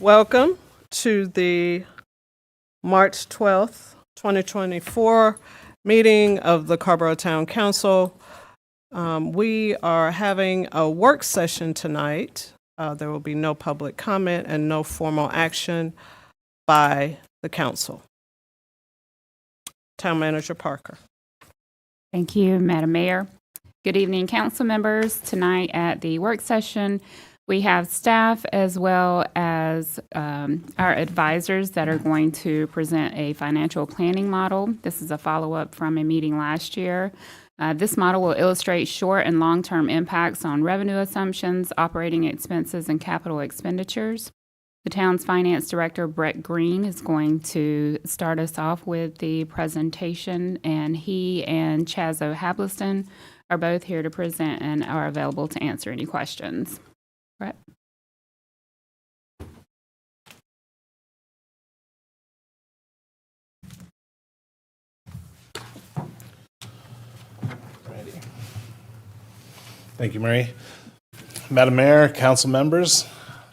Welcome to the March 12th, 2024 meeting of the Carrboro Town Council. We are having a work session tonight. There will be no public comment and no formal action by the council. Town Manager Parker. Thank you, Madam Mayor. Good evening, council members. Tonight at the work session, we have staff as well as our advisors that are going to present a financial planning model. This is a follow-up from a meeting last year. This model will illustrate short and long-term impacts on revenue assumptions, operating expenses, and capital expenditures. The town's finance director, Brett Green, is going to start us off with the presentation, and he and Chazo Habliston are both here to present and are available to answer any questions. Brett? Ready. Thank you, Mary. Madam Mayor, council members,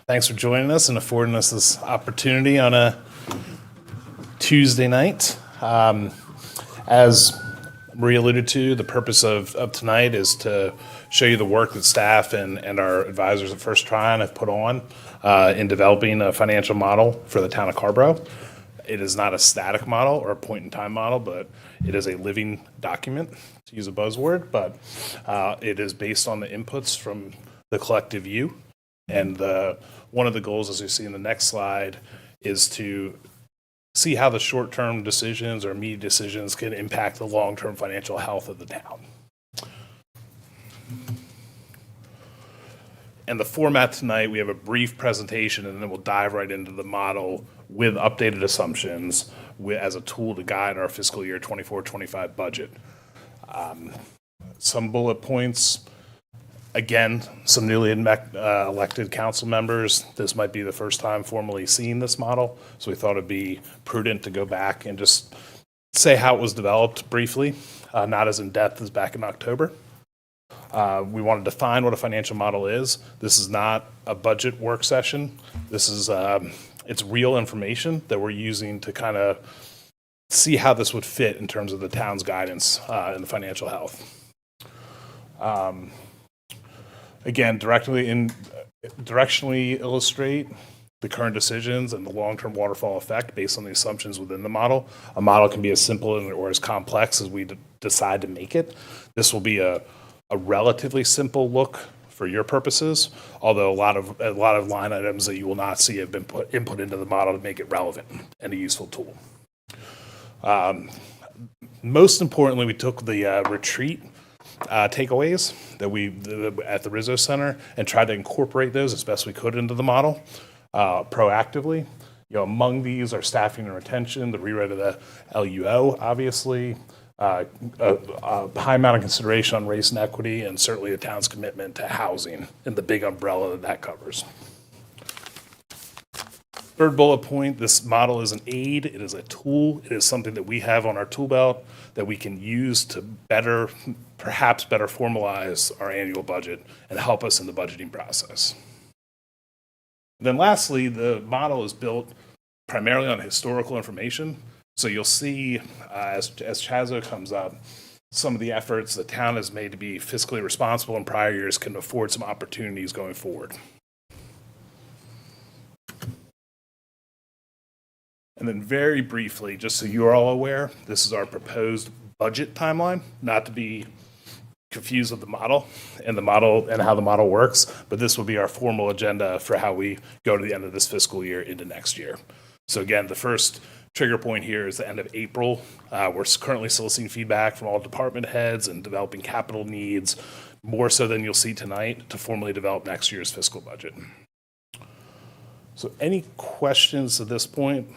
thanks for joining us and affording us this opportunity on a Tuesday night. As Marie alluded to, the purpose of tonight is to show you the work that staff and our advisors at First Tryon have put on in developing a financial model for the town of Carrboro. It is not a static model or a point-in-time model, but it is a living document, to use a buzzword, but it is based on the inputs from the collective you. And one of the goals, as you see in the next slide, is to see how the short-term decisions or immediate decisions can impact the long-term financial health of the town. And the format tonight, we have a brief presentation, and then we'll dive right into the model with updated assumptions as a tool to guide our fiscal year 24-25 budget. Some bullet points. Again, some newly elected council members, this might be the first time formally seeing this model, so we thought it'd be prudent to go back and just say how it was developed briefly, not as in-depth as back in October. We want to define what a financial model is. This is not a budget work session. This is it's real information that we're using to kind of see how this would fit in terms of the town's guidance and the financial health. Again, directionally illustrate the current decisions and the long-term waterfall effect based on the assumptions within the model. A model can be as simple or as complex as we decide to make it. This will be a relatively simple look for your purposes, although a lot of line items that you will not see have been input into the model to make it relevant and a useful tool. Most importantly, we took the retreat takeaways that at the Rizzo Center and tried to incorporate those as best we could into the model proactively. Among these are staffing and retention, the rewrite of the LUO, obviously, a high amount of consideration on race and equity, and certainly the town's commitment to housing and the big umbrella that covers. Third bullet point, this model is an aid, it is a tool, it is something that we have on our tool belt that we can use to perhaps better formalize our annual budget and help us in the budgeting process. And then lastly, the model is built primarily on historical information. So you'll see as Chazo comes up, some of the efforts the town has made to be fiscally responsible in prior years can afford some opportunities going forward. And then very briefly, just so you're all aware, this is our proposed budget timeline, not to be confused with the model and how the model works, but this will be our formal agenda for how we go to the end of this fiscal year into next year. So again, the first trigger point here is the end of April. We're currently soliciting feedback from all department heads and developing capital needs, more so than you'll see tonight, to formally develop next year's fiscal budget. So any questions at this point?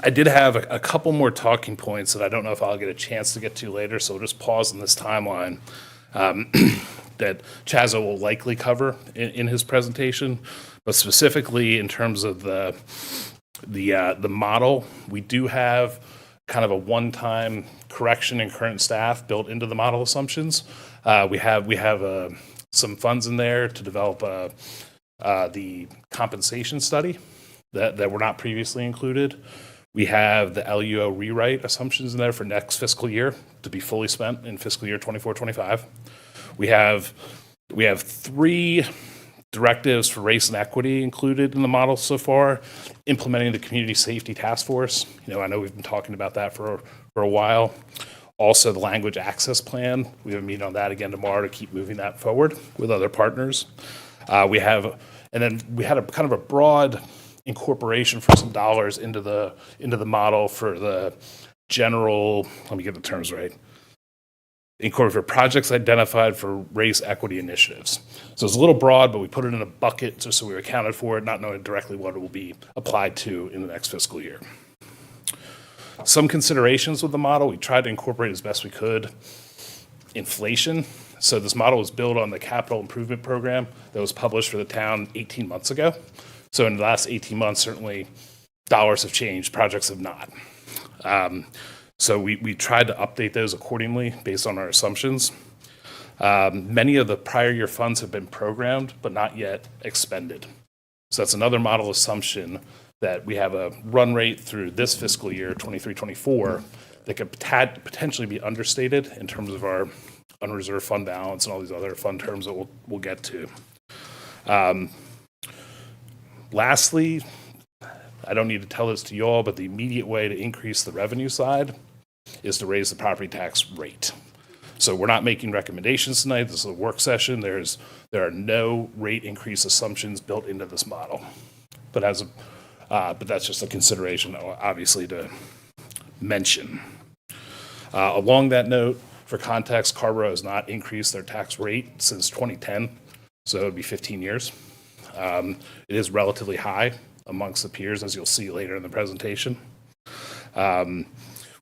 I did have a couple more talking points that I don't know if I'll get a chance to get to later, so we'll just pause in this timeline that Chazo will likely cover in his presentation. But specifically in terms of the model, we do have kind of a one-time correction in current staff built into the model assumptions. We have some funds in there to develop the compensation study that were not previously included. We have the LUO rewrite assumptions in there for next fiscal year to be fully spent in fiscal year 24-25. We have 3 directives for race and equity included in the model so far. Implementing the community safety task force. I know we've been talking about that for a while. Also, the language access plan. We have a meeting on that again tomorrow to keep moving that forward with other partners. We had a kind of a broad incorporation for some dollars into the model for the general. Let me get the terms right. Incorporate for projects identified for race equity initiatives. So it's a little broad, but we put it in a bucket just so we were accounted for it, not knowing directly what it will be applied to in the next fiscal year. Some considerations with the model, we tried to incorporate as best we could inflation. So this model was built on the capital improvement program that was published for the town 18 months ago. So in the last 18 months, certainly dollars have changed, projects have not. So we tried to update those accordingly based on our assumptions. Many of the prior year funds have been programmed, but not yet expended. So that's another model assumption that we have a run rate through this fiscal year, 23-24, that could potentially be understated in terms of our unreserved fund balance and all these other fund terms that we'll get to. Lastly, I don't need to tell this to you all, but the immediate way to increase the revenue side is to raise the property tax rate. So we're not making recommendations tonight. This is a work session. There are no rate increase assumptions built into this model. But that's just a consideration, obviously, to mention. Along that note, for context, Carrboro has not increased their tax rate since 2010, so it would be 15 years. It is relatively high amongst the peers, as you'll see later in the presentation.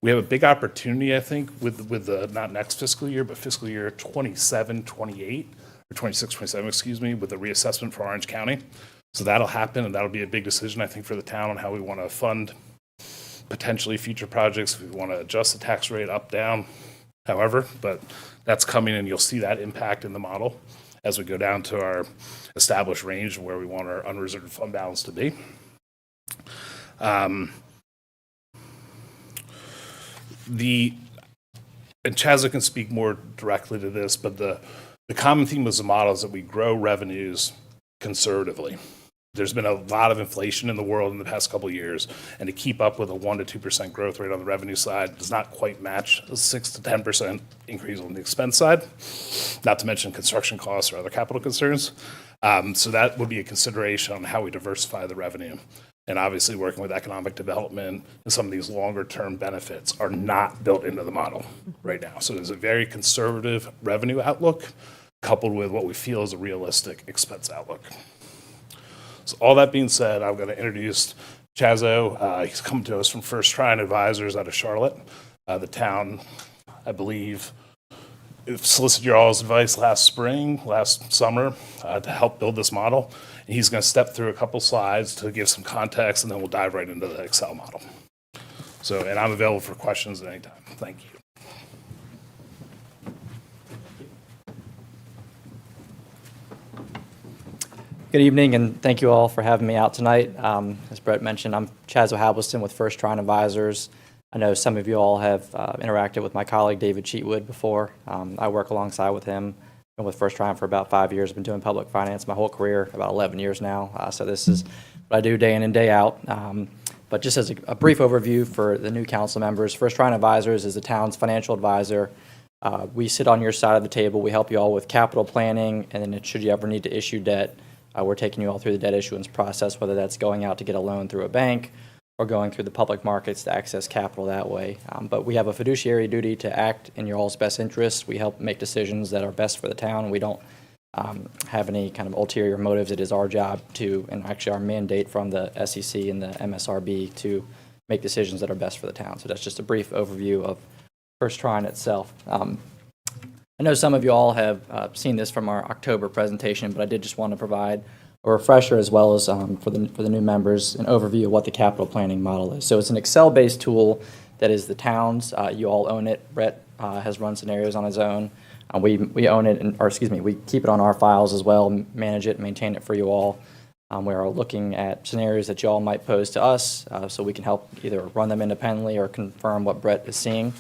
We have a big opportunity, I think, with the not next fiscal year, but fiscal year 27-28, or 26-27, excuse me, with the reassessment for Orange County. So that'll happen, and that'll be a big decision, I think, for the town on how we want to fund potentially future projects, if we want to adjust the tax rate up, down, however. But that's coming, and you'll see that impact in the model as we go down to our established range where we want our unreserved fund balance to be. And Chazza can speak more directly to this, but the common theme of the model is that we grow revenues conservatively. There's been a lot of inflation in the world in the past couple of years, and to keep up with a 1% to 2% growth rate on the revenue side does not quite match a 6 to 10% increase on the expense side, not to mention construction costs or other capital concerns. So that would be a consideration on how we diversify the revenue. And obviously working with economic development and some of these longer term benefits are not built into the model right now. So there's a very conservative revenue outlook coupled with what we feel is a realistic expense outlook. So all that being said, I'm going to introduce Chazzo. He's come to us from First Trine Advisors out of Charlotte. The town, I believe, solicited your all's advice last summer to help build this model. And he's going to step through a couple slides to give some context, and then we'll dive right into the Excel model. And I'm available for questions at any time. Thank you. Good evening, and thank you all for having me out tonight. As Brett mentioned, I'm Chazzo Halbiston with First Trine Advisors. I know some of you all have interacted with my colleague David Cheatwood before. I work alongside with him. Been with First Trine for about 5 years. Been doing public finance my whole career, about 11 years now. So this is what I do day in and day out. But just as a brief overview for the new council members, First Trine Advisors is the town's financial advisor. We sit on your side of the table. We help you all with capital planning, and then should you ever need to issue debt, we're taking you all through the debt issuance process, whether that's going out to get a loan through a bank or going through the public markets to access capital that way. But we have a fiduciary duty to act in your all's best interests. We help make decisions that are best for the town. We don't have any kind of ulterior motives. It is our job to, and actually our mandate from the SEC and the MSRB, to make decisions that are best for the town. So that's just a brief overview of First Trine itself. I know some of you all have seen this from our October presentation, but I did just want to provide a refresher as well as for the new members an overview of what the capital planning model is. So it's an Excel-based tool that is the town's. You all own it. Brett has run scenarios on his own. We own it, we keep it on our files as well, manage it, maintain it for you all. We are looking at scenarios that you all might pose to us, so we can help either run them independently or confirm what Brett is seeing,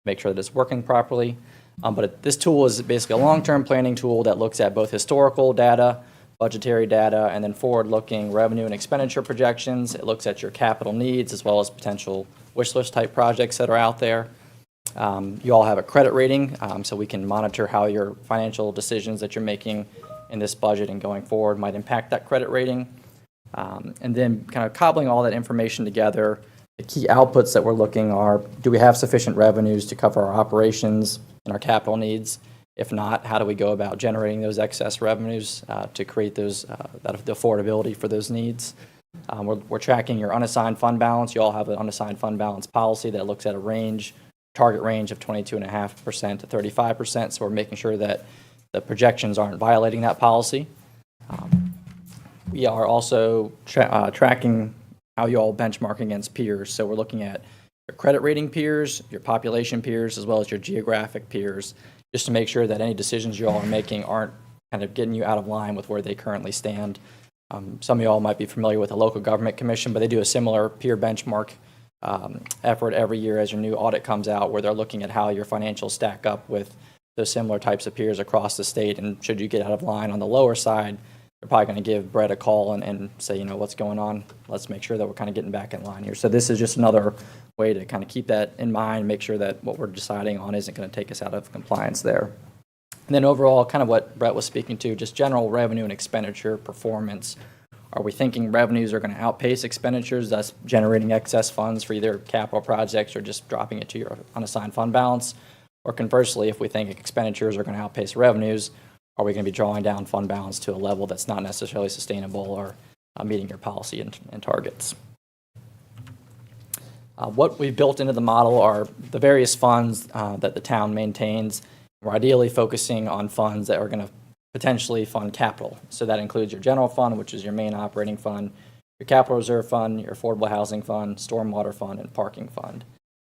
make sure that it's working properly. This tool is basically a long-term planning tool that looks at both historical data, budgetary data, and then forward-looking revenue and expenditure projections. It looks at your capital needs as well as potential wish list type projects that are out there. You all have a credit rating, so we can monitor how your financial decisions that you're making in this budget and going forward might impact that credit rating. And then kind of cobbling all that information together, the key outputs that we're looking are, do we have sufficient revenues to cover our operations and our capital needs? If not, how do we go about generating those excess revenues to create those the affordability for those needs? We're tracking your unassigned fund balance. You all have an unassigned fund balance policy that looks at a target range of 22.5% to 35%. So we're making sure that the projections aren't violating that policy. We are also tracking how you all benchmark against peers. So we're looking at your credit rating peers, your population peers, as well as your geographic peers, just to make sure that any decisions you all are making aren't kind of getting you out of line with where they currently stand. Some of you all might be familiar with the local government commission, but they do a similar peer benchmark effort every year as your new audit comes out, where they're looking at how your financials stack up with those similar types of peers across the state. And should you get out of line on the lower side, they're probably going to give Brett a call and say, you know, what's going on? Let's make sure that we're kind of getting back in line here. So this is just another way to kind of keep that in mind, make sure that what we're deciding on isn't going to take us out of compliance there. And then overall, kind of what Brett was speaking to, just general revenue and expenditure performance. Are we thinking revenues are going to outpace expenditures, thus generating excess funds for either capital projects or just dropping it to your unassigned fund balance? Or conversely, if we think expenditures are going to outpace revenues, are we going to be drawing down fund balance to a level that's not necessarily sustainable or meeting your policy and targets? What we've built into the model are the various funds that the town maintains. We're ideally focusing on funds that are going to potentially fund capital. So that includes your general fund, which is your main operating fund, your capital reserve fund, your affordable housing fund, stormwater fund, and parking fund.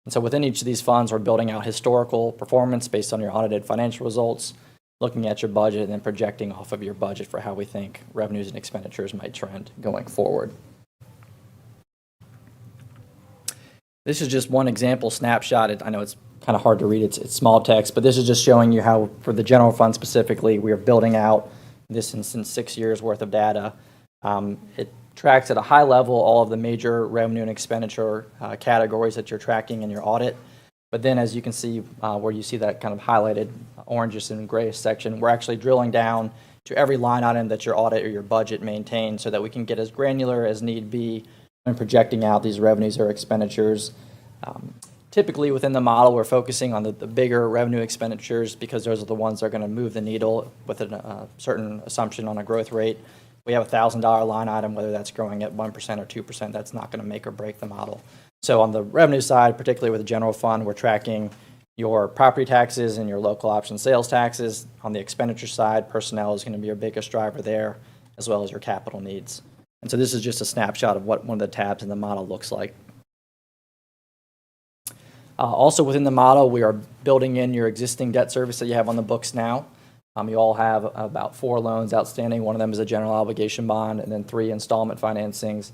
And so within each of these funds, we're building out historical performance based on your audited financial results, looking at your budget, and then projecting off of your budget for how we think revenues and expenditures might trend going forward. This is just one example snapshot. I know it's kind of hard to read. It's small text, but this is just showing you how, for the general fund specifically, we are building out, in this instance, 6 years worth of data. It tracks at a high level all of the major revenue and expenditure categories that you're tracking in your audit. But then, as you can see, where you see that kind of highlighted oranges and grayish section, we're actually drilling down to every line item that your audit or your budget maintains so that we can get as granular as need be when projecting out these revenues or expenditures. Typically within the model, we're focusing on the bigger revenue expenditures because those are the ones that are going to move the needle with a certain assumption on a growth rate. We have a $1,000 line item, whether that's growing at 1% or 2%, that's not going to make or break the model. So on the revenue side, particularly with the general fund, we're tracking your property taxes and your local option sales taxes. On the expenditure side, personnel is going to be your biggest driver there, as well as your capital needs. And so this is just a snapshot of what one of the tabs in the model looks like. Also within the model, we are building in your existing debt service that you have on the books now. You all have about 4 loans outstanding. One of them is a general obligation bond, and then 3 installment financings.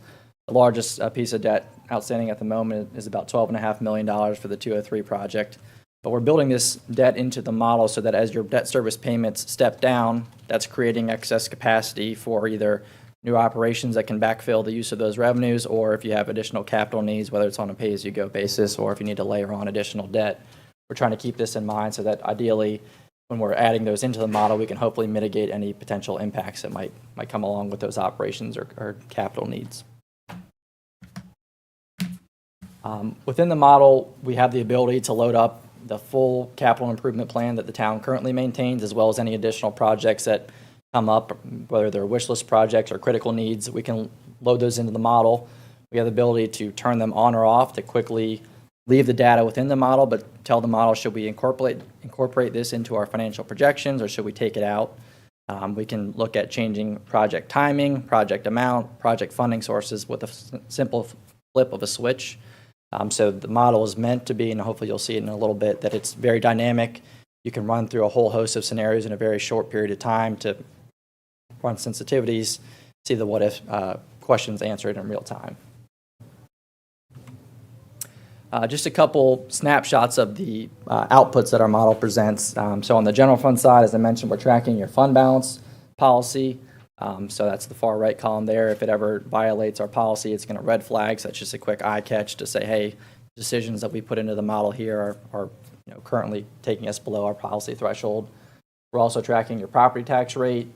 The largest piece of debt outstanding at the moment is about $12.5 million for the 203 project. But we're building this debt into the model so that as your debt service payments step down, that's creating excess capacity for either new operations that can backfill the use of those revenues, or if you have additional capital needs, whether it's on a pay-as-you-go basis or if you need to layer on additional debt. We're trying to keep this in mind so that ideally, when we're adding those into the model, we can hopefully mitigate any potential impacts that might come along with those operations or capital needs. Within the model, we have the ability to load up the full capital improvement plan that the town currently maintains, as well as any additional projects that come up, whether they're wish list projects or critical needs. We can load those into the model. We have the ability to turn them on or off to quickly leave the data within the model, but tell the model, should we incorporate this into our financial projections or should we take it out? We can look at changing project timing, project amount, project funding sources with a simple flip of a switch. So the model is meant to be, and hopefully you'll see it in a little bit, that it's very dynamic. you can run through a whole host of scenarios in a very short period of time to run sensitivities, see the what-if questions answered in real time. Just a couple snapshots of the outputs that our model presents. So on the general fund side, as I mentioned, we're tracking your fund balance policy. So that's the far right column there. If it ever violates our policy, it's going to red flag. So that's just a quick eye catch to say, hey, decisions that we put into the model here are currently taking us below our policy threshold. We're also tracking your property tax rate,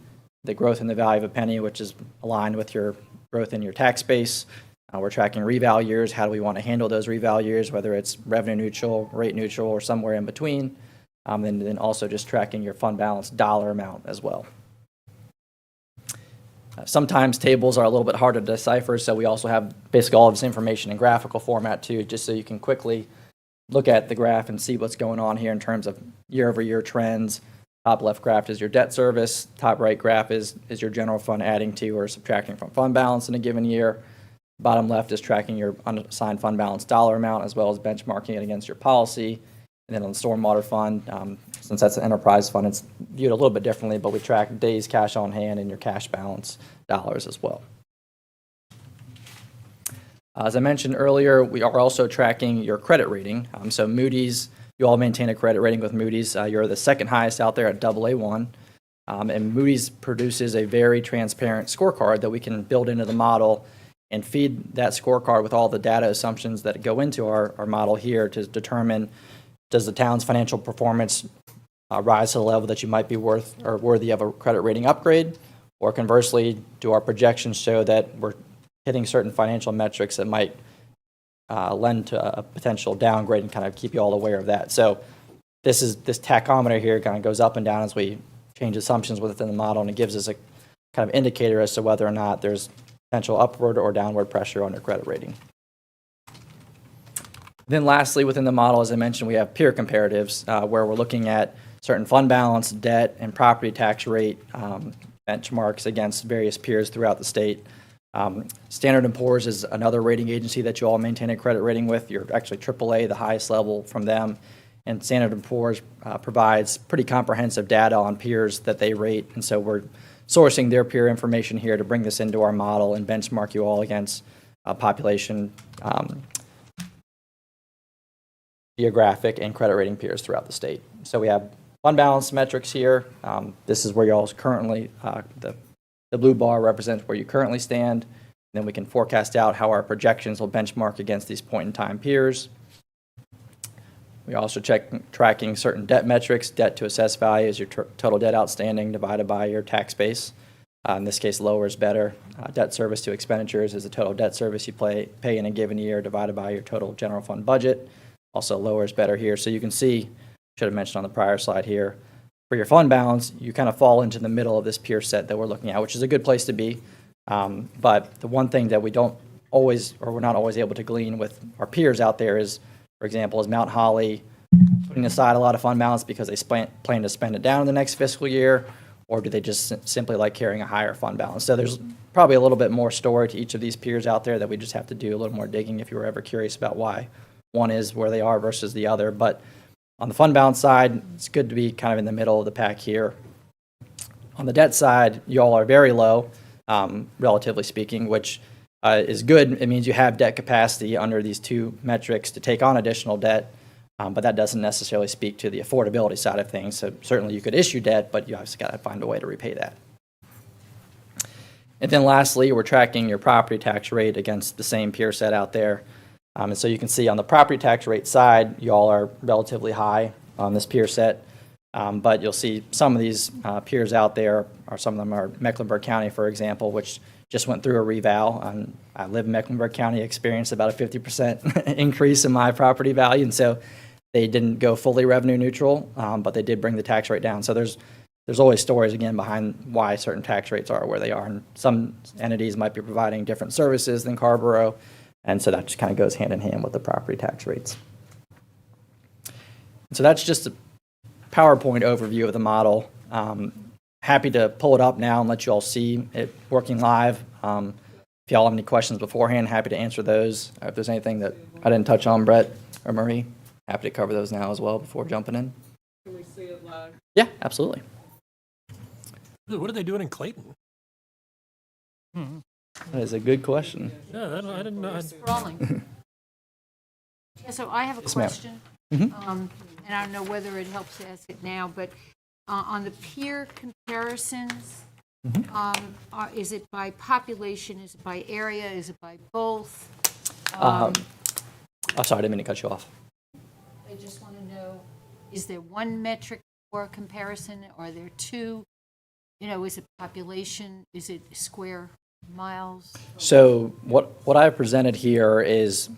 the growth in the value of a penny, which is aligned with your growth in your tax base. We're tracking reval years. How do we want to handle those reval years, whether it's revenue neutral, rate neutral, or somewhere in between. And then also just tracking your fund balance dollar amount as well. Sometimes tables are a little bit hard to decipher, so we also have basically all of this information in graphical format too, just so you can quickly look at the graph and see what's going on here in terms of year-over-year trends. Top left graph is your debt service. Top right graph is your general fund adding to or subtracting from fund balance in a given year. Bottom left is tracking your unassigned fund balance dollar amount as well as benchmarking it against your policy. And then on the stormwater fund, since that's an enterprise fund, it's viewed a little bit differently, but we track days cash on hand and your cash balance dollars as well. As I mentioned earlier, we are also tracking your credit rating. So Moody's, you all maintain a credit rating with Moody's. You're the second highest out there at AA1. And Moody's produces a very transparent scorecard that we can build into the model and feed that scorecard with all the data assumptions that go into our model here to determine, does the town's financial performance rise to the level that you might be worth or worthy of a credit rating upgrade? Or conversely, do our projections show that we're hitting certain financial metrics that might lend to a potential downgrade, and kind of keep you all aware of that. So this tachometer here kind of goes up and down as we change assumptions within the model, and it gives us a kind of indicator as to whether or not there's potential upward or downward pressure on your credit rating. Then lastly, within the model, as I mentioned, we have peer comparatives where we're looking at certain fund balance, debt, and property tax rate benchmarks against various peers throughout the state. Standard & Poor's is another rating agency that you all maintain a credit rating with. You're actually AAA, the highest level from them. And Standard & Poor's provides pretty comprehensive data on peers that they rate. And so we're sourcing their peer information here to bring this into our model and benchmark you all against population, geographic, and credit rating peers throughout the state. So we have fund balance metrics here. This is where you all currently, the blue bar represents where you currently stand. Then we can forecast out how our projections will benchmark against these point-in-time peers. We also tracking certain debt metrics. Debt to assessed value is your total debt outstanding divided by your tax base. In this case, lower is better. Debt service to expenditures is the total debt service you pay in a given year divided by your total general fund budget. Also, lower is better here. So you can see, should have mentioned on the prior slide here, for your fund balance, you kind of fall into the middle of this peer set that we're looking at, which is a good place to be. But the one thing that we don't always, or we're not always able to glean with our peers out there is, for example, is Mount Holly putting aside a lot of fund balance because they plan to spend it down in the next fiscal year, or do they just simply like carrying a higher fund balance? So there's probably a little bit more story to each of these peers out there that we just have to do a little more digging if you were ever curious about why one is where they are versus the other. But on the fund balance side, it's good to be kind of in the middle of the pack here. On the debt side, you all are very low, relatively speaking, which is good. It means you have debt capacity under these two metrics to take on additional debt, but that doesn't necessarily speak to the affordability side of things. So certainly you could issue debt, but you obviously got to find a way to repay that. And then lastly, we're tracking your property tax rate against the same peer set out there. And so you can see on the property tax rate side, you all are relatively high on this peer set. But you'll see some of these peers out there, or some of them are Mecklenburg County, for example, which just went through a reval. I live in Mecklenburg County, experienced about a 50% increase in my property value. And so they didn't go fully revenue neutral, but they did bring the tax rate down. So there's always stories, again, behind why certain tax rates are where they are. And some entities might be providing different services than Carrboro. And so that just kind of goes hand in hand with the property tax rates. So that's just a PowerPoint overview of the model. Happy to pull it up now and let you all see it working live. If y'all have any questions beforehand, happy to answer those. If there's anything that I didn't touch on, Brett or Marie, happy to cover those now as well before jumping in. Can we see it live? Yeah, absolutely. What are they doing in Clayton? That is a good question. Yeah, I didn't know. Sprawling. Yeah, so I have a Yes, ma'am. question, and I don't know whether it helps to ask it now, but on the peer comparisons, is it by population, is it by area, is it by both? Oh, sorry, I didn't mean to cut you off. I just want to know, is there one metric for comparison, or are there two? You know, is it population, is it square miles? So what I presented here is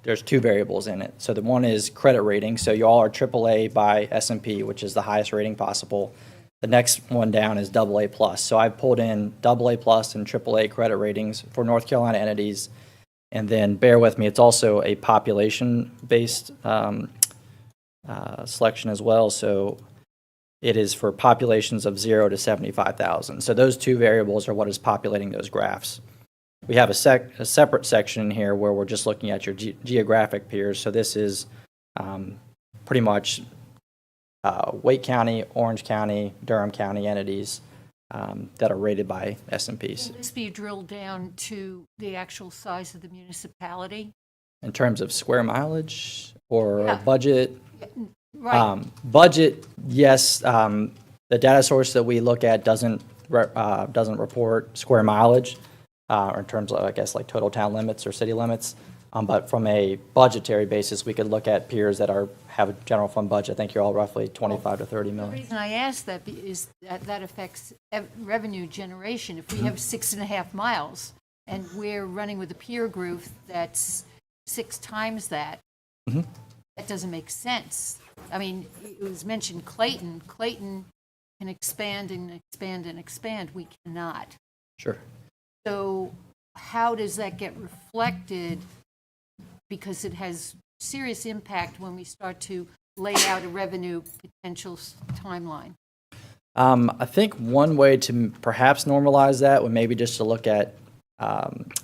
there's two variables in it. So the one is credit rating. So you all are AAA by S&P, which is the highest rating possible. The next one down is AA plus. So I pulled in AA plus and AAA credit ratings for North Carolina entities. And then bear with me, it's also a population-based selection as well. So it is for populations of 0 to 75,000. So those two variables are what is populating those graphs. We have a separate section here where we're just looking at your geographic peers. So this is pretty much Wake County, Orange County, Durham County entities that are rated by S&Ps. Will this be drilled down to the actual size of the municipality? In terms of square mileage or Yeah. budget, Right, budget, yes. The data source that we look at doesn't report square mileage, or in terms of, I guess, like total town limits or city limits. But from a budgetary basis, we could look at peers that have a general fund budget. I think you're all roughly 25 to 30 the million. reason I ask that is that affects revenue generation. If we have 6.5 miles, and we're running with a peer group that's 6 times that, that doesn't make sense. I mean, it was mentioned Clayton. Clayton can expand and expand and expand. We cannot. Sure. So how does that get reflected? Because it has serious impact when we start to lay out a revenue potential timeline. I think one way to perhaps normalize that would maybe just to look at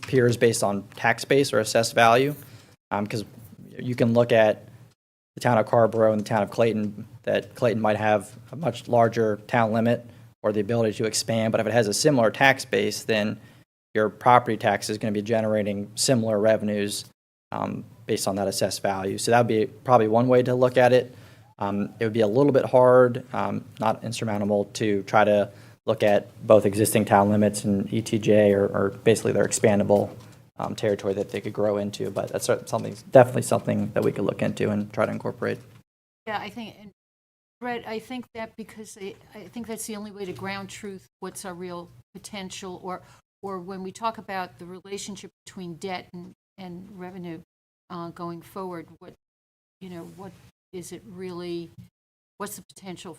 peers based on tax base or assessed value, because you can look at the town of Carrboro and the town of Clayton, that Clayton might have a much larger town limit or the ability to expand, but if it has a similar tax base, then your property tax is going to be generating similar revenues based on that assessed value. So that would be probably one way to look at it. It would be a little bit hard, not insurmountable, to try to look at both existing town limits and ETJ or basically their expandable territory that they could grow into. But that's definitely something that we could look into and try to incorporate. Yeah, I think, and Brett, I think that because I think that's the only way to ground truth, what's our real potential, or when we talk about the relationship between debt and revenue going forward, what is it really, what's the potential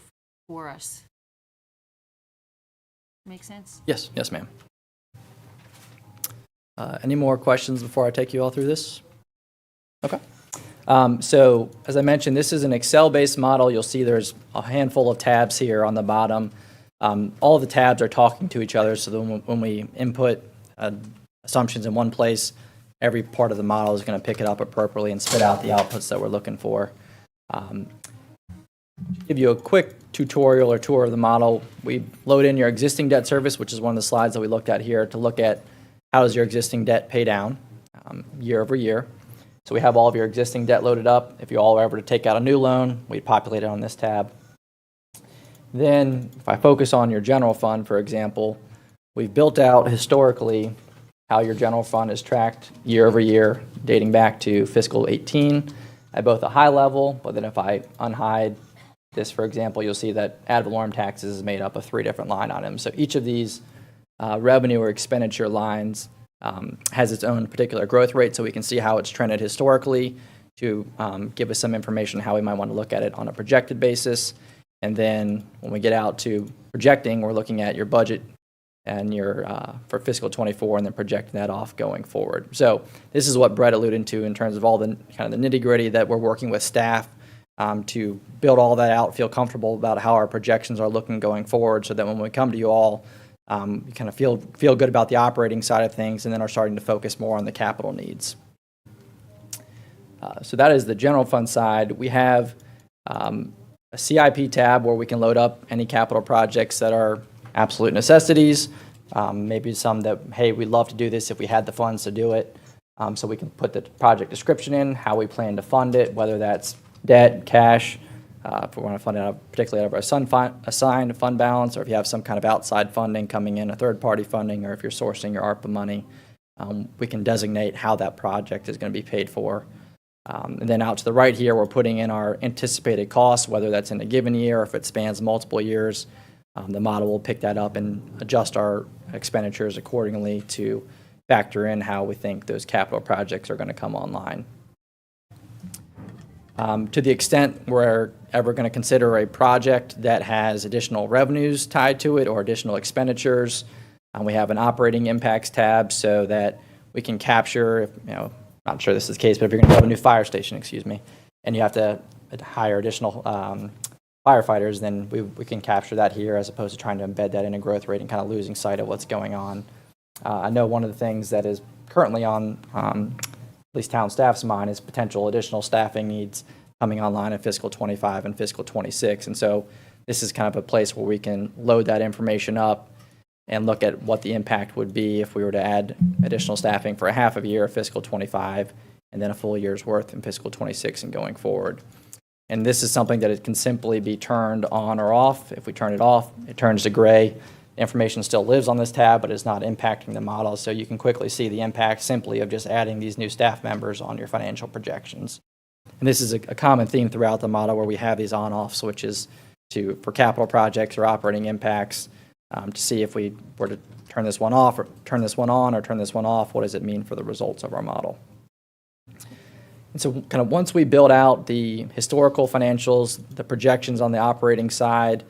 for us? Make sense? Yes, ma'am. Any more questions before I take you all through this? Okay. So as I mentioned, this is an Excel-based model. You'll see there's a handful of tabs here on the bottom. All the tabs are talking to each other, so then when we input assumptions in one place, every part of the model is going to pick it up appropriately and spit out the outputs that we're looking for. Give you a quick tutorial or tour of the model. We load in your existing debt service, which is one of the slides that we looked at here, to look at how does your existing debt pay down year over year. So we have all of your existing debt loaded up. If you all were ever to take out a new loan, we'd populate it on this tab. Then if I focus on your general fund, for example, we've built out historically how your general fund is tracked year over year, dating back to fiscal 18 at both a high level, but then if I unhide this, for example, you'll see that ad valorem taxes is made up of 3 different line items. So each of these revenue or expenditure lines has its own particular growth rate, so we can see how it's trended historically to give us some information how we might want to look at it on a projected basis. And then when we get out to projecting, we're looking at your budget and your for fiscal 24 and then projecting that off going forward. So this is what Brett alluded to in terms of all the kind of the nitty-gritty that we're working with staff to build all that out, feel comfortable about how our projections are looking going forward, so that when we come to you all, you kind of feel good about the operating side of things and then are starting to focus more on the capital needs. So that is the general fund side. We have a CIP tab where we can load up any capital projects that are absolute necessities. Maybe some that, hey, we'd love to do this if we had the funds to do it. So we can put the project description in, how we plan to fund it, whether that's debt, cash, if we want to fund it particularly out of our assigned fund balance, or if you have some kind of outside funding coming in, a third-party funding, or if you're sourcing your ARPA money, we can designate how that project is going to be paid for. And then out to the right here, we're putting in our anticipated costs, whether that's in a given year or if it spans multiple years. The model will pick that up and adjust our expenditures accordingly to factor in how we think those capital projects are going to come online. To the extent we're ever going to consider a project that has additional revenues tied to it or additional expenditures, we have an operating impacts tab so that we can capture, not sure this is the case, but if you're going to build a new fire station, and you have to hire additional firefighters, then we can capture that here as opposed to trying to embed that in a growth rate and kind of losing sight of what's going on. I know one of the things that is currently on at least town staff's mind is potential additional staffing needs coming online in fiscal 25 and fiscal 26. And so this is kind of a place where we can load that information up and look at what the impact would be if we were to add additional staffing for a half of a year of fiscal 25 and then a full year's worth in fiscal 26 and going forward. And this is something that it can simply be turned on or off. If we turn it off, it turns to gray. The information still lives on this tab, but it's not impacting the model. So you can quickly see the impact simply of just adding these new staff members on your financial projections. And this is a common theme throughout the model where we have these on-off switches for capital projects or operating impacts to see if we were to turn this one off or turn this one on or turn this one off, what does it mean for the results of our model? And so kind of once we build out the historical financials, the projections on the operating side,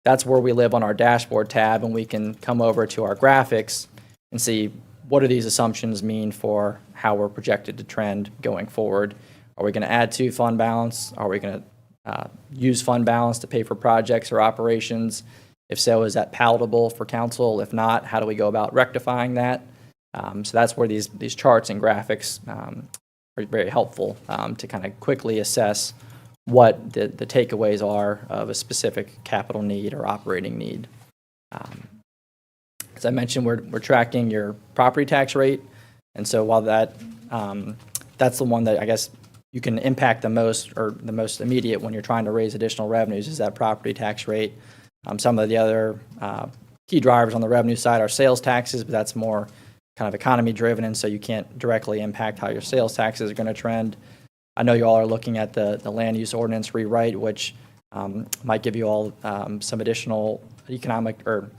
that's where we live on our dashboard tab, and we can come over to our graphics and see what do these assumptions mean for how we're projected to trend going forward. Are we going to add to fund balance? Are we going to use fund balance to pay for projects or operations? If so, is that palatable for council? If not, how do we go about rectifying that? So that's where these charts and graphics are very helpful to kind of quickly assess what the takeaways are of a specific capital need or operating need. As I mentioned, we're tracking your property tax rate, and so while that's the one that I guess you can impact the most or the most immediate when you're trying to raise additional revenues is that property tax rate. Some of the other key drivers on the revenue side are sales taxes, but that's more kind of economy driven, and so you can't directly impact how your sales taxes are going to trend. I know you all are looking at the land use ordinance rewrite, which might give you all some additional economic, or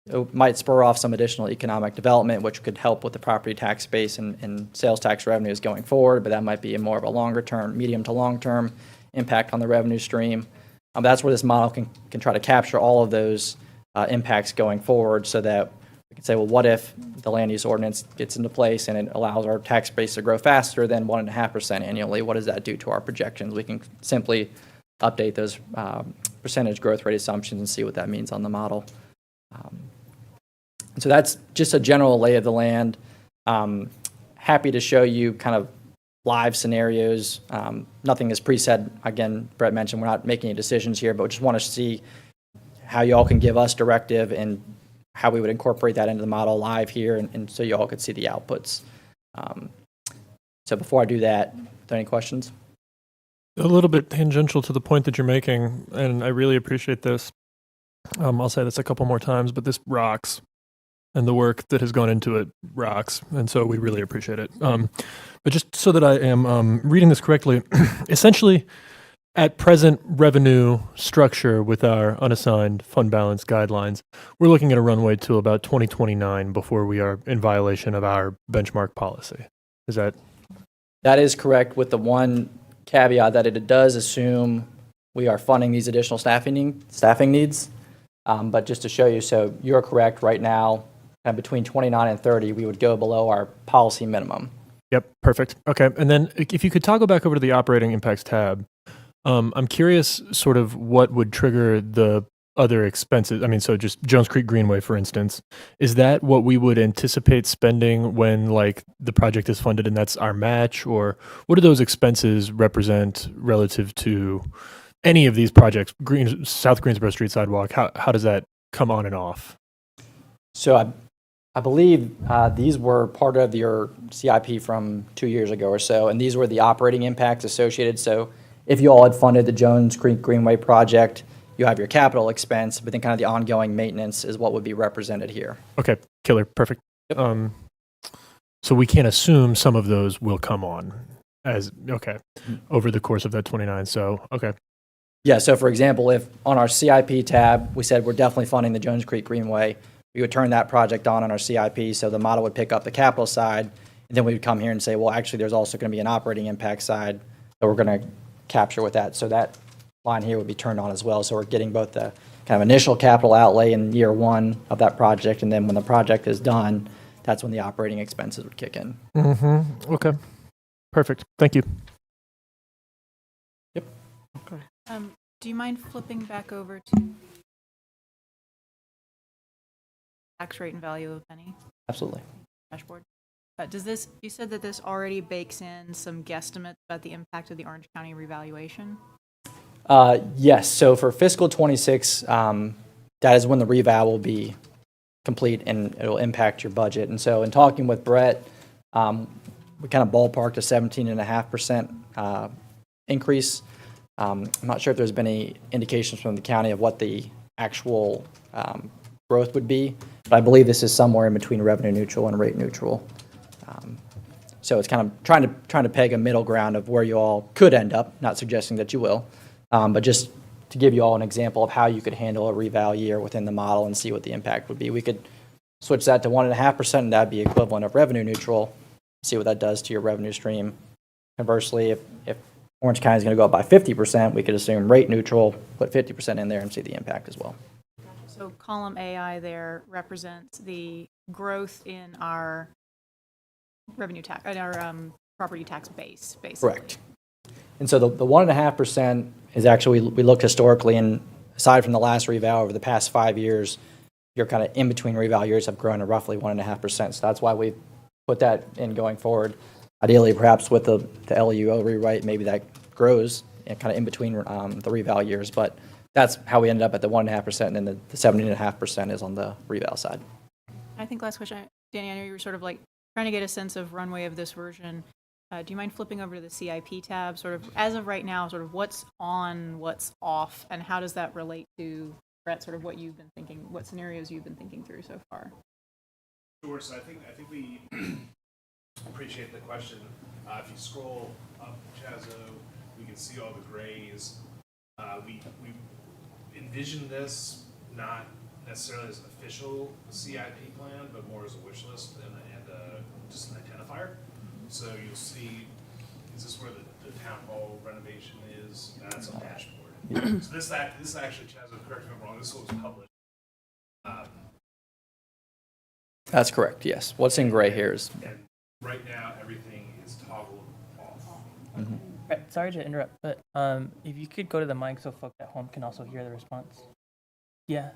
it might spur off some additional economic development, which could help with the property tax base and sales tax revenues going forward, but that might be more of a longer term, medium to long term impact on the revenue stream. That's where this model can try to capture all of those impacts going forward so that we can say, well, what if the land use ordinance gets into place and it allows our tax base to grow faster than 1.5% annually? What does that do to our projections? We can simply update those percentage growth rate assumptions and see what that means on the model. So that's just a general lay of the land. Happy to show you kind of live scenarios. Nothing is preset. Again, Brett mentioned we're not making any decisions here, but we just want to see how you all can give us directive and how we would incorporate that into the model live here, and so you all could see the outputs. So before I do that, are there any questions? A little bit tangential to the point that you're making, and I really appreciate this. I'll say this a couple more times, but this rocks, and the work that has gone into it rocks, and so we really appreciate it. But just so that I am reading this correctly, essentially, at present revenue structure with our unassigned fund balance guidelines, we're looking at a runway to about 2029 before we are in violation of our benchmark policy. Is that? That is correct, with the one caveat that it does assume we are funding these additional staffing needs. But just to show you, so you're correct right now, and between 29 and 30, we would go below our policy minimum. Yep, perfect. Okay, and then if you could toggle back over to the operating impacts tab, I'm curious sort of what would trigger the other expenses. I mean, so just Jones Creek Greenway, for instance, is that what we would anticipate spending when like the project is funded and that's our match, or what do those expenses represent relative to any of these projects, South Greensboro Street sidewalk, how does that come on and off? So I believe these were part of your CIP from 2 years ago or so, and these were the operating impacts associated. So if you all had funded the Jones Creek Greenway project, you have your capital expense, but then kind of the ongoing maintenance is what would be represented here. Okay, killer, perfect. So we can't assume some of those will come on over the course of that 29. So, okay. Yeah, so for example, if on our CIP tab, we said we're definitely funding the Jones Creek Greenway, we would turn that project on our CIP, so the model would pick up the capital side, and then we would come here and say, well, actually, there's also going to be an operating impact side that we're going to capture with that. So that line here would be turned on as well. So we're getting both the kind of initial capital outlay in year one of that project, and then when the project is done, that's when the operating expenses would kick in. Mm-hmm. Okay, perfect. Thank you. Yep. Okay. Do you mind flipping back over to tax rate and value of penny Absolutely. dashboard? You said that this already bakes in some guesstimates about the impact of the Orange County revaluation? Yes, so for fiscal 26, that is when the reval will be complete and it'll impact your budget. And so in talking with Brett, we kind of ballparked a 17.5% increase. I'm not sure if there's been any indications from the county of what the actual growth would be, but I believe this is somewhere in between revenue neutral and rate neutral. So it's kind of trying to peg a middle ground of where you all could end up, not suggesting that you will, but just to give you all an example of how you could handle a reval year within the model and see what the impact would be. We could switch that to 1.5%, and that'd be equivalent of revenue neutral, see what that does to your revenue stream. Conversely, if Orange County is going to go up by 50%, we could assume rate neutral, put 50% in there and see the impact as well. So column AI there represents the growth in our revenue tax, our property tax base, basically. Correct. And so the 1.5% is actually, we looked historically, and aside from the last reval over the past 5 years, your kind of in-between reval years have grown to roughly 1.5%. So that's why we put that in going forward. Ideally, perhaps with the LUO rewrite, maybe that grows kind of in between the reval years. But that's how we ended up at the 1.5%, and then the 17.5% is on the reval side. I think last question, Danny, I know you were sort of like trying to get a sense of runway of this version. Do you mind flipping over to the CIP tab, sort of as of right now, sort of what's on, what's off, and how does that relate to, Brett, sort of what you've been thinking, what scenarios you've been thinking through so far? Sure. So I think we appreciate the question. If you scroll up Chazo, we can see all the grays. We envision this not necessarily as an official CIP plan, but more as a wish list and just an identifier. So you'll see, is this where the town hall renovation is? That's on dashboard. So this actually, Chazo, correct me if I'm wrong, this was published. That's correct, yes. What's in gray here is, And right now, everything is toggled off. Right, sorry to interrupt, but if you could go to the mic so folks at home can also hear the response. Yeah.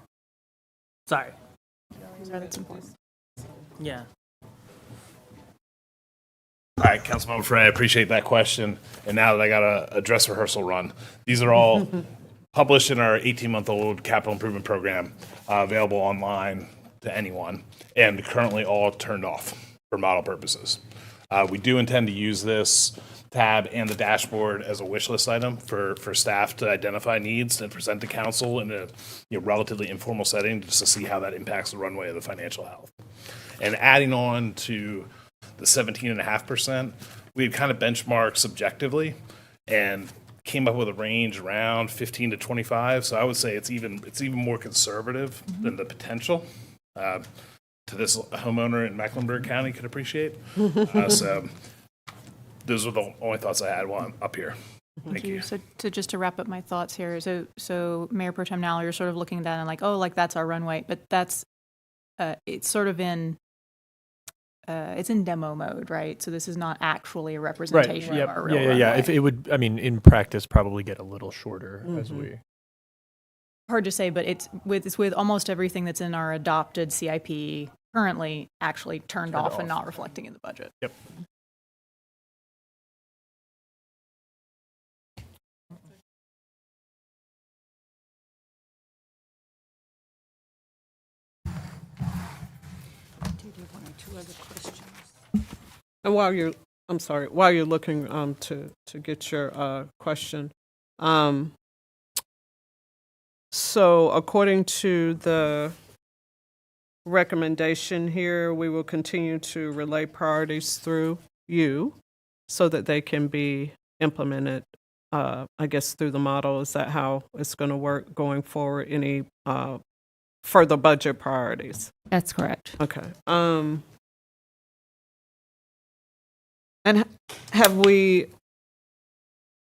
Sorry. That's important. Yeah. All right, Councilmember Frey, I appreciate that question. And now that I got a dress rehearsal run, these are all published in our 18-month-old capital improvement program, available online to anyone, and currently all turned off for model purposes. We do intend to use this tab and the dashboard as a wish list item for staff to identify needs and present to council in a relatively informal setting, just to see how that impacts the runway of the financial health. And adding on to the 17.5%, we had kind of benchmarked subjectively and came up with a range around 15 to 25. So I would say it's even more conservative than the potential to this homeowner in Mecklenburg County could appreciate. So those were the only thoughts I had while I'm up here. Thank you. So just to wrap up my thoughts here, so Mayor Pro Tem Nally, you're sort of looking at that and like, oh, like that's our runway, but that's it's sort of in it's in demo mode, right? So this is not actually a representation of our real runway. Yeah. If it would, I mean, in practice, probably get a little shorter as we. Hard to say, but it's with almost everything that's in our adopted CIP currently actually turned off and not reflecting in the budget. Yep. two other questions. And while you're looking to get your question, so according to the recommendation here, we will continue to relay priorities through you so that they can be implemented, I guess, through the model. Is that how it's going to work going forward? Any further budget priorities? That's correct. Okay. And have we,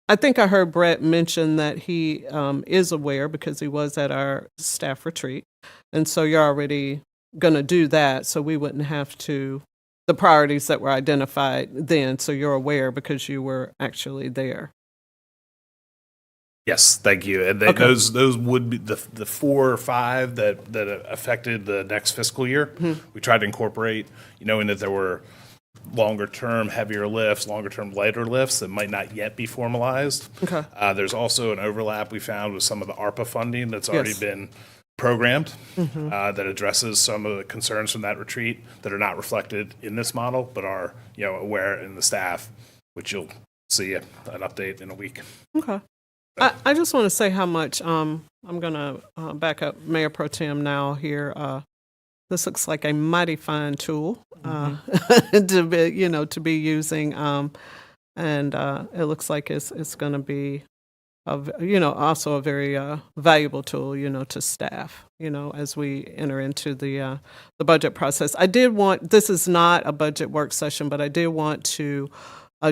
I think I heard Brett mention that he is aware because he was at our staff retreat. And so you're already going to do that. So we wouldn't have to, the priorities that were identified then. So you're aware because you were actually there. Yes, thank you. And Okay. those would be the 4 or 5 that affected the next fiscal year. We tried to incorporate, knowing that there were longer term heavier lifts, longer term lighter lifts that might not yet be formalized. Okay. There's also an overlap we found with some of the ARPA funding that's already Yes. been programmed that addresses some of the concerns from that retreat that are not reflected in this model, but are aware in the staff, which you'll see an update in a week. Okay. I just want to say how much, I'm going to back up Mayor Pro Tem now here. This looks like a mighty fine tool to be using, and it looks like it's going to be, also a very valuable tool, to staff, as we enter into the budget process. This is not a budget work session, but I did want to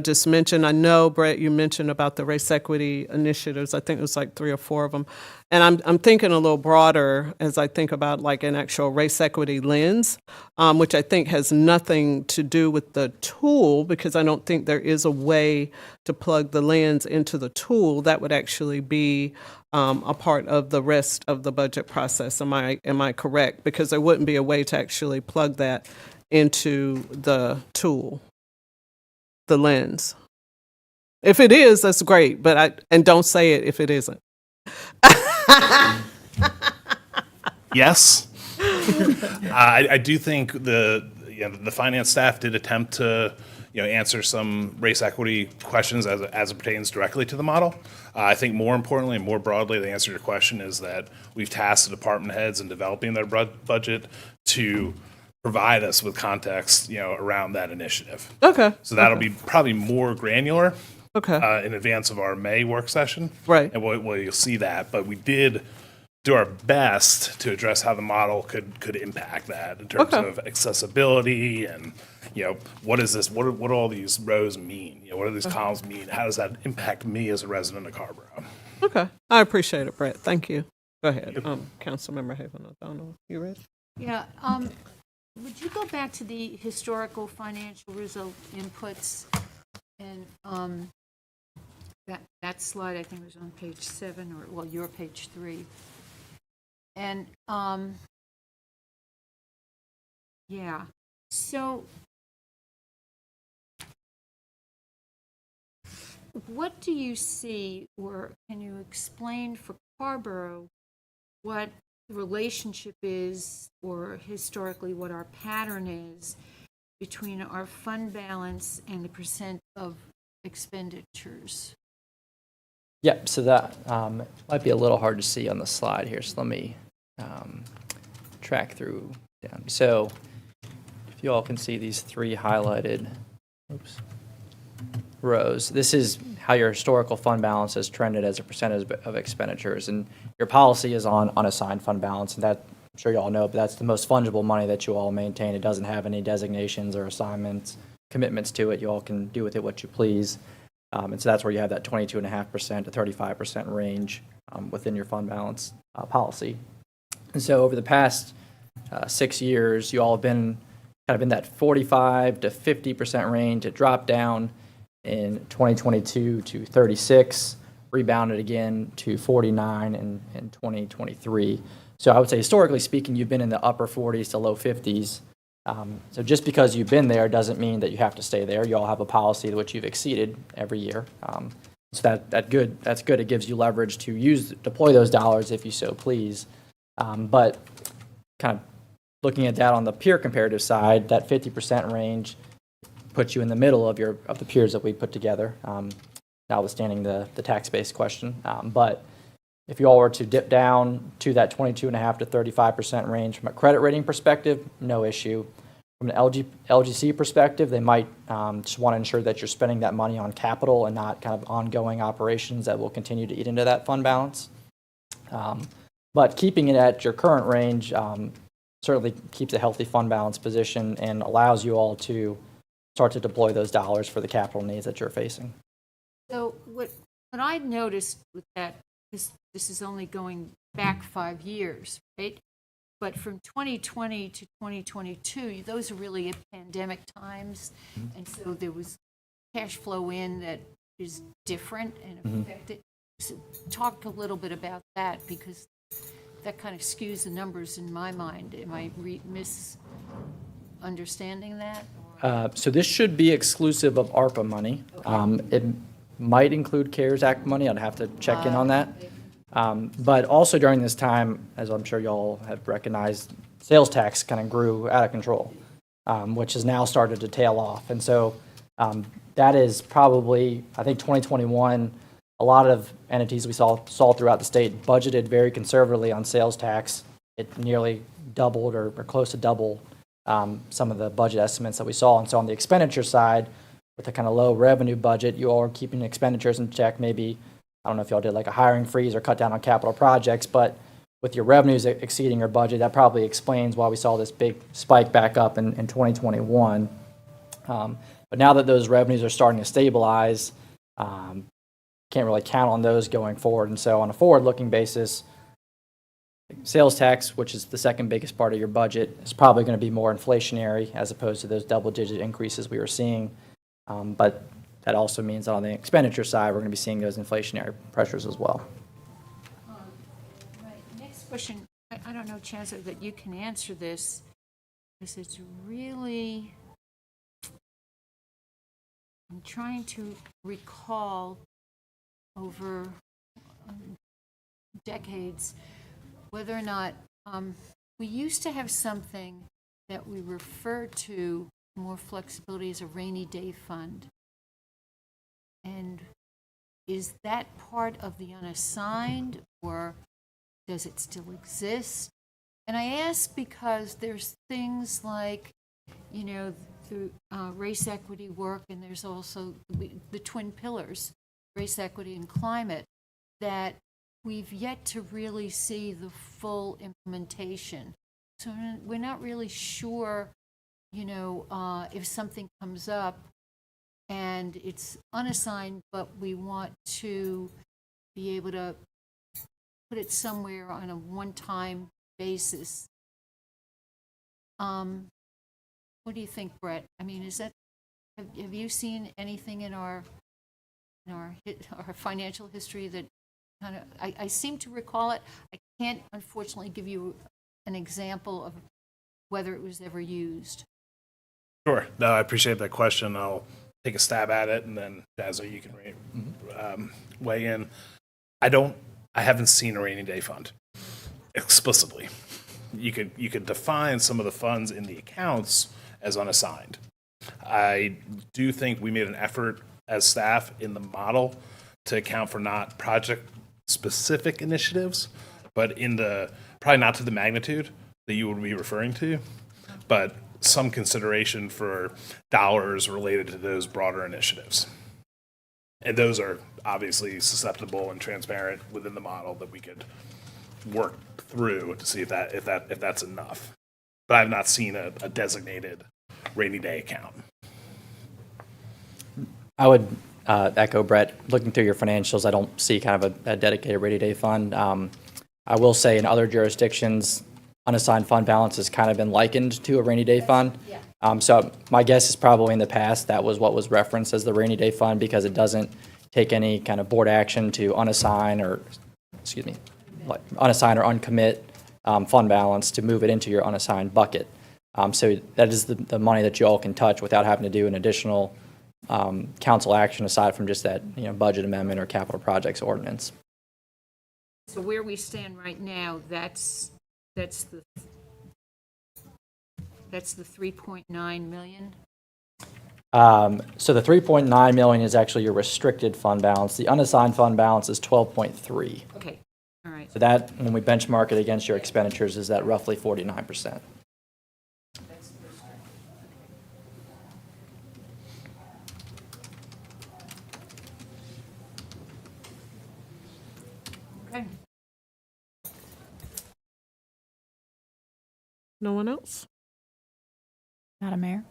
just mention, I know, Brett, you mentioned about the race equity initiatives. I think it was like 3 or 4 of them. And I'm thinking a little broader as I think about like an actual race equity lens, which I think has nothing to do with the tool, because I don't think there is a way to plug the lens into the tool. That would actually be a part of the rest of the budget process. Am I correct? Because there wouldn't be a way to actually plug that into the tool, the lens. If it is, that's great, but don't say it if it isn't. Yes. I do think the finance staff did attempt to answer some race equity questions as it pertains directly to the model. I think more importantly and more broadly, the answer to your question is that we've tasked the department heads in developing their budget to provide us with context around that initiative. Okay. So that'll be probably more granular Okay. in advance of our May work session. Right. And you'll see that. But we did do our best to address how the model could impact that in terms Okay. of accessibility and, what is this? What do all these rows mean? What do these columns mean? How does that impact me as a resident of Carrboro? Okay. I appreciate it, Brett. Thank you. Go ahead. Councilmember Haven O'Donnell, you ready? Yeah, would you go back to the historical financial result inputs? And that slide, I think, was on page 7, or, your page 3. And, yeah, so what do you see, or can you explain for Carrboro what the relationship is, or historically what our pattern is, between our fund balance and the percent of expenditures? Yep, so that might be a little hard to see on the slide here, so let me track through down. So if you all can see these 3 highlighted rows, this is how your historical fund balance has trended as a percentage of expenditures. And your policy is on unassigned fund balance, and that, I'm sure you all know, but that's the most fungible money that you all maintain. It doesn't have any designations or assignments, commitments to it. You all can do with it what you please. And so that's where you have that 22.5% to 35% range within your fund balance policy. And so over the past 6 years, you all have been kind of in that 45 to 50% range. It dropped down in 2022 to 36, rebounded again to 49 in 2023. So I would say, historically speaking, you've been in the upper 40s to low 50s. So just because you've been there doesn't mean that you have to stay there. You all have a policy which you've exceeded every year. So that's good. It gives you leverage to deploy those dollars if you so please. But kind of looking at that on the peer comparative side, that 50% range puts you in the middle of the peers that we put together, notwithstanding the tax-based question. But if you all were to dip down to that 22.5 to 35% range from a credit rating perspective, no issue. From an LGC perspective, they might just want to ensure that you're spending that money on capital and not kind of ongoing operations that will continue to eat into that fund balance. But keeping it at your current range certainly keeps a healthy fund balance position and allows you all to start to deploy those dollars for the capital needs that you're facing. So what I noticed with that, this is only going back 5 years, right? But from 2020 to 2022, those are really pandemic times. And so there was cash flow in that is different and affected. So talk a little bit about that, because that kind of skews the numbers in my mind. Am I misunderstanding that? So this should be exclusive of ARPA money. It might include CARES Act money. I'd have to check in on that. But also during this time, as I'm sure y'all have recognized, sales tax kind of grew out of control, which has now started to tail off. And so that is probably, I think 2021, a lot of entities we saw throughout the state budgeted very conservatively on sales tax. It nearly doubled or close to double some of the budget estimates that we saw. And so on the expenditure side, with a kind of low revenue budget, you all are keeping expenditures in check. Maybe, I don't know if y'all did like a hiring freeze or cut down on capital projects, but with your revenues exceeding your budget, that probably explains why we saw this big spike back up in 2021. But now that those revenues are starting to stabilize, can't really count on those going forward. And so on a forward-looking basis, sales tax, which is the second biggest part of your budget, is probably going to be more inflationary as opposed to those double-digit increases we were seeing. But that also means that on the expenditure side, we're going to be seeing those inflationary pressures as well. Right. Next question. I don't know, Chancellor, that you can answer this, because it's really, I'm trying to recall over decades whether or not we used to have something that we referred to more flexibility as a rainy day fund. And is that part of the unassigned, or does it still exist? And I ask because there's things like, you know, through race equity work, and there's also the twin pillars, race equity and climate, that we've yet to really see the full implementation. So we're not really sure, you know, if something comes up and it's unassigned, but we want to be able to put it somewhere on a one-time basis. What do you think, Brett? I mean, is that, have you seen anything in our financial history that kind of, I seem to recall it. I can't unfortunately give you an example of whether it was ever used. Sure. No, I appreciate that question. I'll take a stab at it, and then Jazzo, you can weigh in. I haven't seen a rainy day fund explicitly. You could define some of the funds in the accounts as unassigned. I do think we made an effort as staff in the model to account for not project specific initiatives, but in the, probably not to the magnitude that you would be referring to, but some consideration for dollars related to those broader initiatives. And those are obviously susceptible and transparent within the model that we could work through to see if that's enough. But I've not seen a designated rainy day account. I would echo Brett. Looking through your financials, I don't see kind of a dedicated rainy day fund. I will say in other jurisdictions, unassigned fund balance has kind of been likened to a rainy day fund. So my guess is probably in the past that was what was referenced as the rainy day fund, because it doesn't take any kind of board action to unassign or uncommit fund balance to move it into your unassigned bucket. So that is the money that you all can touch without having to do an additional council action aside from just that, you know, budget amendment or capital projects ordinance. So where we stand right now, that's the That's the 3.9 million? So the 3.9 million is actually your restricted fund balance. The unassigned fund balance is 12.3. Okay, all right. So that, when we benchmark it against your expenditures, is at roughly 49%. Okay. No one else? Madam Mayor?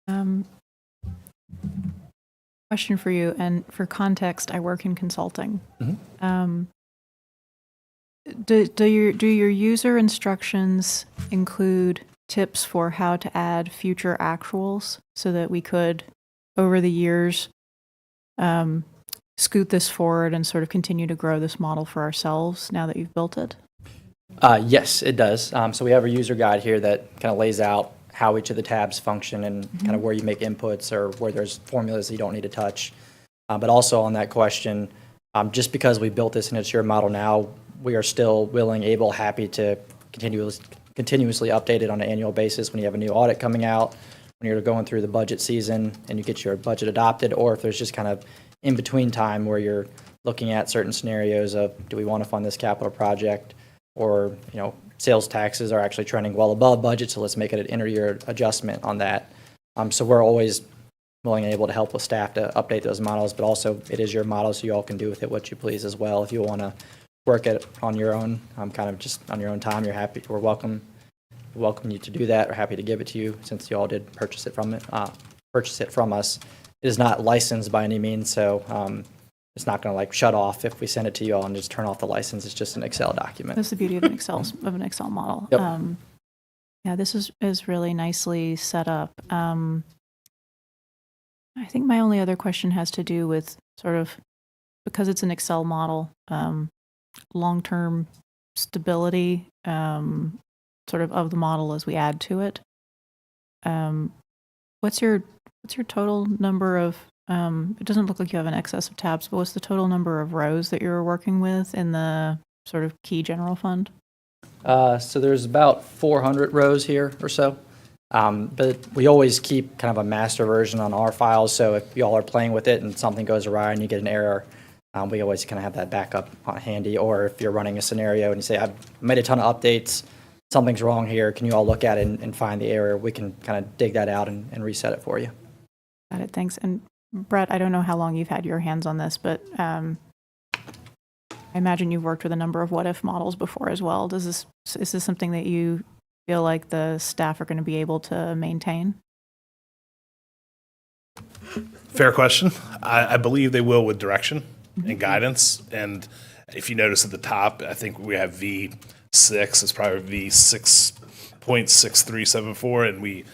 Um, Question for you, and for context, I work in consulting. Do your user instructions include tips for how to add future actuals so that we could, over the years, scoot this forward and sort of continue to grow this model for ourselves now that you've built it? Yes, it does. So we have a user guide here that kind of lays out how each of the tabs function and kind of where you make inputs or where there's formulas that you don't need to touch. But also on that question, just because we built this and it's your model now, we are still willing, able, happy to continuously update it on an annual basis when you have a new audit coming out, when you're going through the budget season and you get your budget adopted, or if there's just kind of in-between time where you're looking at certain scenarios of, do we want to fund this capital project? Or, sales taxes are actually trending well above budget, so let's make it an inter-year adjustment on that. So we're always willing and able to help with staff to update those models, but also it is your model, so you all can do with it what you please as well. If you want to work it on your own, kind of just on your own time, you're happy, we're welcome you to do that. We're happy to give it to you since you all did purchase it from us. It is not licensed by any means, so it's not going to shut off if we send it to you all and just turn off the license. It's just an Excel document. That's the beauty of an Excel model. Yep. Yeah, this is really nicely set up. I think my only other question has to do with sort of, because it's an Excel model, long-term stability sort of the model as we add to it. What's your total number of, it doesn't look like you have an excess of tabs, but what's the total number of rows that you're working with in the sort of key general fund? So there's about 400 rows here or so. But we always keep kind of a master version on our files, so if y'all are playing with it and something goes awry and you get an error, we always kind of have that backup handy. Or if you're running a scenario and you say, I've made a ton of updates, something's wrong here, can you all look at it and find the error? We can kind of dig that out and reset it for you. Got it, thanks. And Brett, I don't know how long you've had your hands on this, but I imagine you've worked with a number of what-if models before as well. Is this something that you feel like the staff are going to be able to maintain? Fair question. I believe they will with direction and guidance. And if you notice at the top, I think we have V6. It's probably V6.6374, and we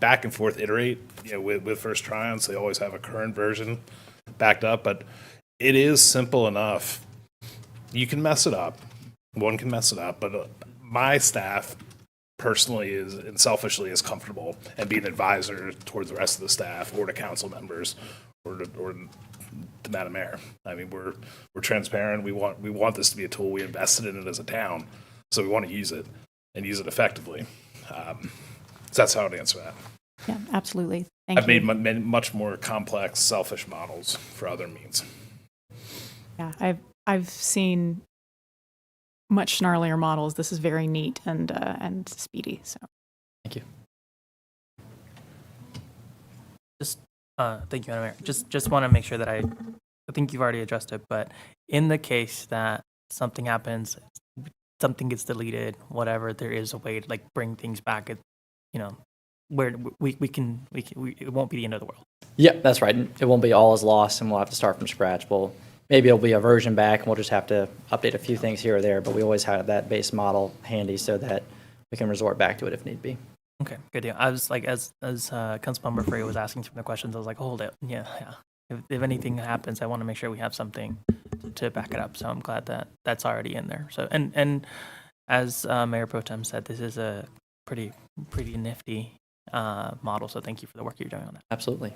back and forth iterate, with first try-ons. They always have a current version backed up, but it is simple enough. You can mess it up. One can mess it up, but my staff personally is and selfishly is comfortable and being an advisor towards the rest of the staff or to council members or to Madam Mayor. I mean, we're transparent. We want this to be a tool. We invested in it as a town, so we want to use it and use it effectively. So that's how I'd answer that. Yeah, absolutely. Thank you. I've made much more complex, selfish models for other means. Yeah, I've seen much snarlier models. This is very neat and speedy. So Thank you. Thank you, Madam Mayor. Just want to make sure that I think you've already addressed it, but in the case that something happens, something gets deleted, whatever, there is a way to bring things back. Where we can it won't be the end of the world. Yeah, that's right. It won't be all is lost and we'll have to start from scratch. Maybe it'll be a version back and we'll just have to update a few things here or there, but we always have that base model handy so that we can resort back to it if need be. Okay, good deal. I was as Councilmember Frey was asking some of the questions, I was like, hold it. Yeah. If anything happens, I want to make sure we have something to back it up. So I'm glad that that's already in there. So and as Mayor Pro Tem said, this is a pretty nifty model. So thank you for the work you're doing on that. Absolutely.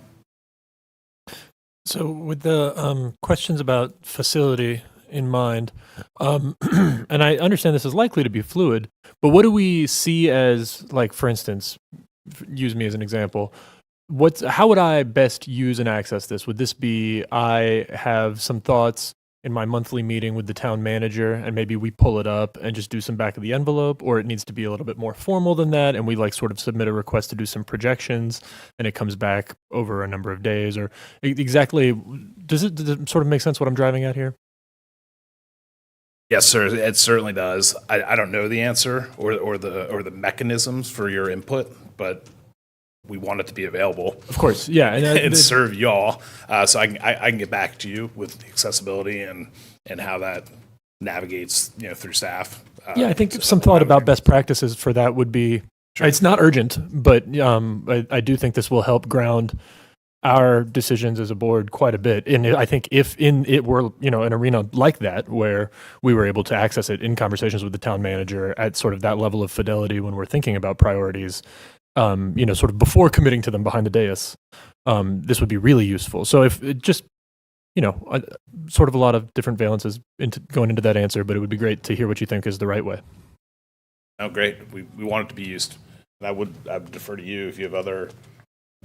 So with the questions about facility in mind. And I understand this is likely to be fluid, but what do we see as, like, for instance, use me as an example. How would I best use and access this? Would this be I have some thoughts in my monthly meeting with the town manager, and maybe we pull it up and just do some back of the envelope, or it needs to be a little bit more formal than that, and we like sort of submit a request to do some projections, and it comes back over a number of days, or exactly, does it sort of make sense what I'm driving at here? Yes, sir. It certainly does. I don't know the answer or the mechanisms for your input, but we want it to be available Of course, yeah. and serve y'all. So I can get back to you with the accessibility and how that navigates through staff. Yeah, I think some thought about best practices for that would be, it's not urgent, but I do think this will help ground our decisions as a board quite a bit. And I think if it were, an arena like that, where we were able to access it in conversations with the town manager at sort of that level of fidelity when we're thinking about priorities, sort of before committing to them behind the dais, this would be really useful. So if it just, sort of a lot of different valences going into that answer, but it would be great to hear what you think is the right way. Oh, great. We want it to be used. And I would defer to you if you have other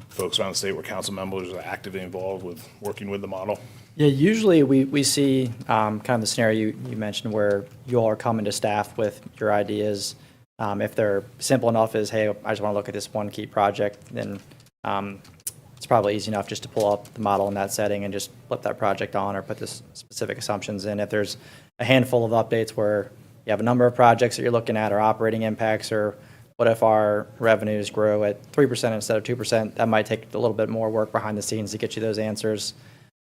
folks around the state where council members are actively involved with working with the model. Yeah, usually we see kind of the scenario you mentioned where you all are coming to staff with your ideas. If they're simple enough as, hey, I just want to look at this one key project, then it's probably easy enough just to pull up the model in that setting and just flip that project on or put the specific assumptions in. If there's a handful of updates where you have a number of projects that you're looking at or operating impacts, or what if our revenues grow at 3% instead of 2%, that might take a little bit more work behind the scenes to get you those answers.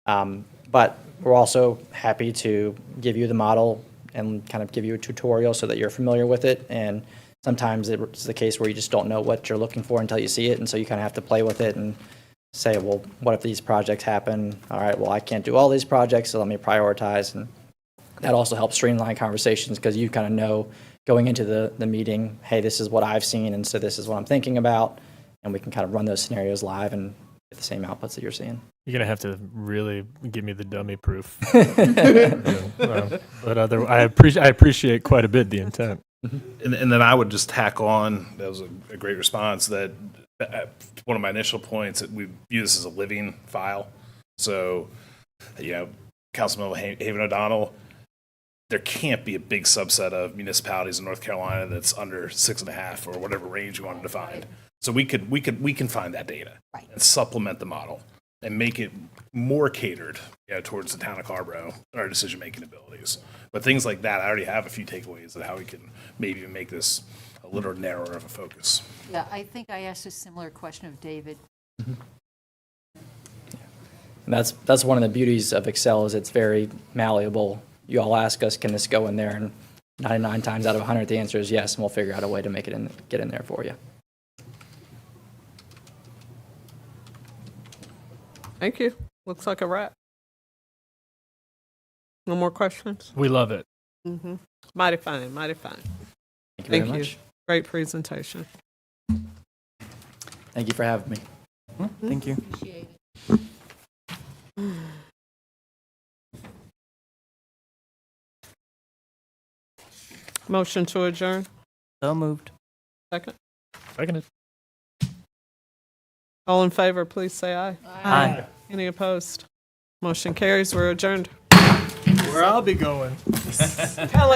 But we're also happy to give you the model and kind of give you a tutorial so that you're familiar with it. And sometimes it's the case where you just don't know what you're looking for until you see it, and so you kind of have to play with it and say, well, what if these projects happen? All right, well, I can't do all these projects, so let me prioritize. And that also helps streamline conversations because you kind of know going into the meeting, hey, this is what I've seen, and so this is what I'm thinking about, and we can kind of run those scenarios live and get the same outputs that you're seeing. You're going to have to really give me the dummy proof. But I appreciate quite a bit the intent. And then I would just tack on, that was a great response, that one of my initial points, that we view this as a living file. So, Councilmember Haven O'Donnell, there can't be a big subset of municipalities in North Carolina that's under 6.5 or whatever range you wanted to find. So we can find that data and supplement the model and make it more catered towards the town of Carrboro and our decision-making abilities. But things like that, I already have a few takeaways of how we can maybe make this a little narrower of a focus. Yeah, I think I asked a similar question of David. And that's one of the beauties of Excel is it's very malleable. You all ask us, can this go in there? And 99 times out of 100, the answer is yes, and we'll figure out a way to make it get in there for you. Thank you. Looks like a wrap. No more questions? We love it. Mm-hmm. Mighty fine, mighty fine. Thank you very Thank you. much. Great presentation. Thank you for having me. Thank you. Appreciate it. Motion to adjourn. So moved. Second. Seconded. All in favor, please say aye. Aye. Any opposed? Motion carries. We're adjourned. Where I'll be going. Kinda like